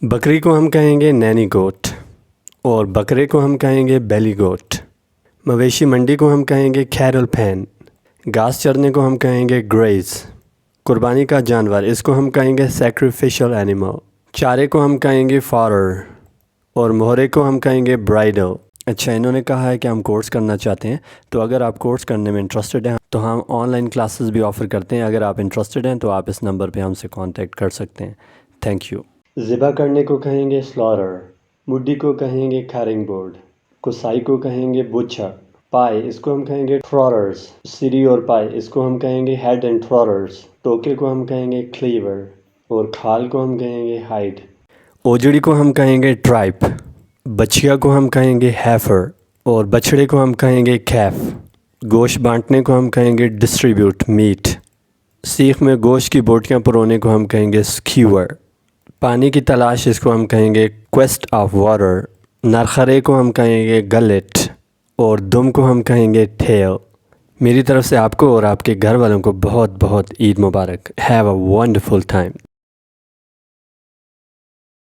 بکری کو ہم کہیں گے نینی گوٹ اور بکرے کو ہم کہیں گے بیلی گوٹ۔ مویشی منڈی کو ہم کہیں گے کیرل پین۔ گھاس چرنے کو ہم کہیں گے گریز۔ قربانی کا جانور اس کو ہم کہیں گے سیکریفیشل اینیمل۔ چارے کو ہم کہیں گے فارر اور مہرے کو ہم کہیں گے برائڈل۔ اچھا، انہوں نے کہا ہے کہ ہم کورس کرنا چاہتے ہیں، تو اگر آپ کورس کرنے میں انٹرسٹڈ ہیں تو ہم آن لائن کلاسز بھی آفر کرتے ہیں۔ اگر آپ انٹرسٹڈ ہیں تو آپ اس نمبر پہ ہم سے کانٹیکٹ کر سکتے ہیں۔ Thank you. ذبح کرنے کو کہیں گے سلارر، مڈی کو کہیں گے کھارنگ بورڈ، کسائی کو کہیں گے بچھا، پائے اس کو ہم کہیں گے ٹروررز، سری اور پائے اس کو ہم کہیں گے ہیڈ اینڈ ٹروررز، ٹوکے کو ہم کہیں گے کلیور اور کھال کو ہم کہیں گے ہائڈ۔ اوجڑی کو ہم کہیں گے ٹرائپ، بچیا کو ہم کہیں گے ہیفر اور بچھڑے کو ہم کہیں گے کیف۔ گوشت بانٹنے کو ہم کہیں گے ڈسٹریبیوٹ میٹ۔ سیخ میں گوشت کی بوٹیاں پرونے کو ہم کہیں گے سکیور۔ پانی کی تلاش اس کو ہم کہیں گے کویسٹ آف واٹر۔ نرخرے کو ہم کہیں گے گلٹ اور دم کو ہم کہیں گے ٹھیل۔ میری طرف سے آپ کو اور آپ کے گھر والوں کو بہت بہت عید مبارک۔ Have a wonderful time.